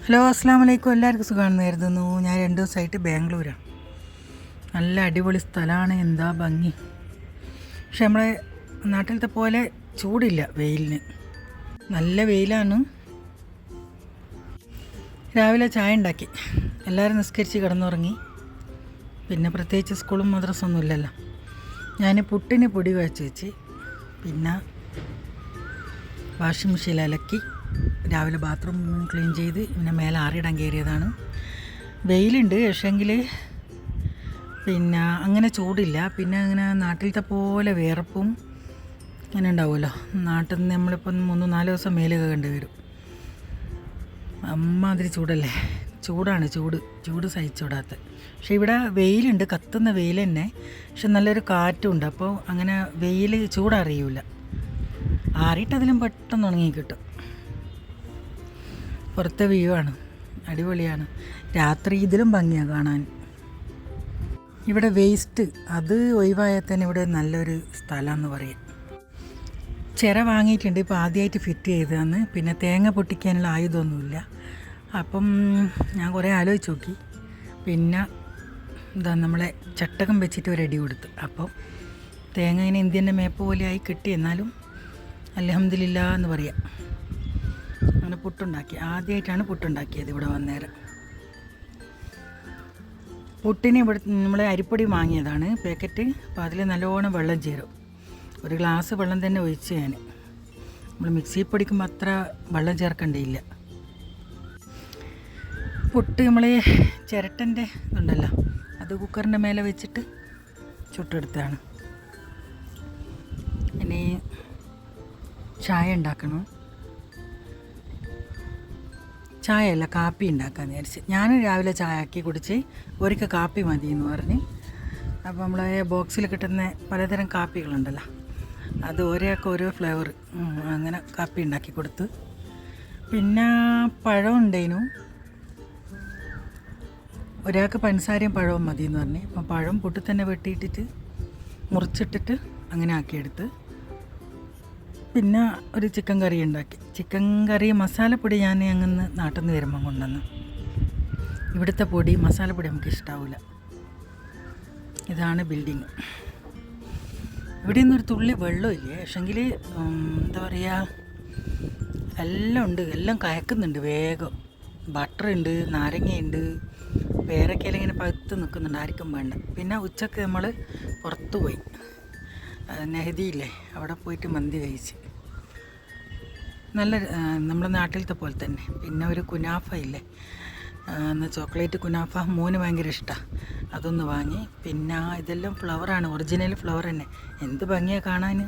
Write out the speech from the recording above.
Hello അസ്സാം വലൈക്കും. എല്ലാവർക്കും സുഖമാണെന്ന് കരുതുന്നു. ഞാൻ 2 ദിവസമായിട്ട് ബാംഗ്ലൂരാണ്. നല്ല അടിപൊളി സ്ഥലമാണ്, എന്താ ഭംഗി. പക്ഷെ നമ്മളെ നാട്ടിലത്തെ പോലെ ചൂടില്ല വെയിലിന്. നല്ല വെയിലാണ്. രാവിലെ ചായ ഉണ്ടാക്കി, എല്ലാവരും നിസ്കരിച്ച് കിടന്നുറങ്ങി. പിന്നെ പ്രത്യേകിച്ച് സ്കൂളും മദ്രസൊന്നും ഇല്ലല്ലോ. ഞാൻ പുട്ടിന് പൊടി കുഴച്ച് വെച്ച്, പിന്നെ വാഷിംഗ് മെഷീനിൽ അലക്കി രാവിലെ ബാത്റൂം ക്ലീൻ ചെയ്ത് പിന്നെ മേലെ ആറിയിടാൻ കയറിയതാണ്. വെയിലുണ്ട്, പക്ഷേങ്കിൽ പിന്നെ അങ്ങനെ ചൂടില്ല. പിന്നെ അങ്ങനെ നാട്ടിലത്തെ പോലെ വിയർപ്പും അങ്ങനെ ഉണ്ടാവുമല്ലോ. നാട്ടിൽ നിന്ന് നമ്മളിപ്പം 3-4 ദിവസം മേലെ കണ്ടു വരും. അമ്മാതിരി ചൂടല്ലേ, ചൂടാണ്. ചൂട് സഹിച്ചൂടാത്ത. പക്ഷെ ഇവിടെ വെയിലുണ്ട്, കത്തുന്ന വെയിൽ തന്നെ. പക്ഷെ നല്ലൊരു കാറ്റുണ്ട്. അപ്പോൾ അങ്ങനെ വെയിൽ ചൂടറിയില്ല. ആറിയിട്ടതിലും പെട്ടെന്ന് ഉണങ്ങി കിട്ടും. പുറത്തെ വ്യൂ ആണ്, അടിപൊളിയാണ്. രാത്രി ഇതിലും ഭംഗിയാണ് കാണാൻ. ഇവിടെ വേസ്റ്റ് അത് ഒഴിവായാൽ തന്നെ ഇവിടെ നല്ലൊരു സ്ഥലമെന്ന് പറയാം. ചിര വാങ്ങിയിട്ടുണ്ട്, ഇപ്പോൾ ആദ്യമായിട്ട് ഫിറ്റ് ചെയ്തതാണ്. പിന്നെ തേങ്ങ പൊട്ടിക്കാനുള്ള ആയുധമൊന്നുമില്ല. അപ്പം ഞാൻ കുറേ ആലോചിച്ച് നോക്കി. പിന്നെ എന്താ നമ്മളെ ചട്ടകം വെച്ചിട്ട് ഒരു അടി കൊടുത്ത്. അപ്പം തേങ്ങ ഇങ്ങനെ ഇന്ത്യൻ്റെ മേപ്പ് പോലെയായി കിട്ടി. എന്നാലും അൽഹംദുലില്ലാ എന്ന് പറയാം. അങ്ങനെ പുട്ടുണ്ടാക്കി, ആദ്യമായിട്ടാണ് പുട്ടുണ്ടാക്കിയത് ഇവിടെ വന്നേരം. പുട്ടിന് ഇവിടെ നമ്മൾ അരിപ്പൊടി വാങ്ങിയതാണ് പാക്കറ്റ്. അപ്പോൾ അതിൽ നല്ലോണം വെള്ളം ചേരും. ഒരു ഗ്ലാസ് വെള്ളം തന്നെ ഒഴിച്ച് ഞാൻ. നമ്മൾ മിക്സി പൊടിക്കുമ്പോൾ അത്ര വെള്ളം ചേർക്കേണ്ടിയില്ല. പുട്ട് നമ്മൾ ചിരട്ടൻ്റെ ഇതുണ്ടല്ലോ, അത് കുക്കറിൻ്റെ മേലെ വെച്ചിട്ട് ചുട്ടെടുത്താണ്. ഇനി ചായ ഉണ്ടാക്കണം. ചായയല്ല, കാപ്പി ഉണ്ടാക്കാമെന്ന് വിചാരിച്ച്. ഞാൻ രാവിലെ ചായ ആക്കി കുടിച്ച് ഒരിക്കൽ കാപ്പി മതി എന്ന് പറഞ്ഞ്. അപ്പോൾ നമ്മളെ ബോക്സിൽ കിട്ടുന്ന പലതരം കാപ്പികളുണ്ടല്ലോ, അത് ഒരാൾക്ക് ഓരോ ഫ്ലേവർ, അങ്ങനെ കാപ്പി ഉണ്ടാക്കി കൊടുത്ത്. പിന്നെ പഴം ഉണ്ടേനു, ഒരാൾക്ക് പഞ്ചസാരയും പഴവും മതി എന്ന് പറഞ്ഞ്. അപ്പം പഴം പൊട്ടി തന്നെ വെട്ടിയിട്ടിട്ട് മുറിച്ചിട്ടിട്ട് അങ്ങനെ ആക്കിയെടുത്ത്. പിന്നെ ഒരു ചിക്കൻ കറി ഉണ്ടാക്കി. ചിക്കൻ കറി മസാലപ്പൊടി ഞാൻ അങ്ങനെ നാട്ടിൽ നിന്ന് വരുമ്പം കൊണ്ടുവന്ന്. ഇവിടുത്തെ പൊടി മസാലപ്പൊടി നമുക്ക് ഇഷ്ടാവില്ല. ഇതാണ് ബിൽഡിങ്. ഇവിടെ നിന്നൊരു തുള്ളി വെള്ളമില്ലേ, പക്ഷെങ്കിൽ എന്താ പറയുക, എല്ലാം ഉണ്ട്, എല്ലാം കയക്കുന്നുണ്ട് വേഗം. ബട്ടറുണ്ട്, നാരങ്ങയുണ്ട്, പേരക്കയില ഇങ്ങനെ പഴുത്ത് നിൽക്കുന്നുണ്ട്, ആർക്കും വേണ്ട. പിന്നെ ഉച്ചക്ക് നമ്മൾ പുറത്ത് പോയി, നെഹദിയില്ലേ, അവിടെ പോയിട്ട് മന്തി കഴിച്ച്. നല്ല നമ്മുടെ നാട്ടിലത്തെ പോലെ തന്നെ. പിന്നെ ഒരു കുനാഫ ഇല്ലേ, ചോക്ലേറ്റ് കുനാഫ, മോന് ഭയങ്കര ഇഷ്ടമാണ്. അതൊന്ന് വാങ്ങി. പിന്നെ ഇതെല്ലാം ഫ്ലവറാണ്, ഒറിജിനൽ ഫ്ലവർ തന്നെ. എന്ത് ഭംഗിയാണ് കാണാൻ.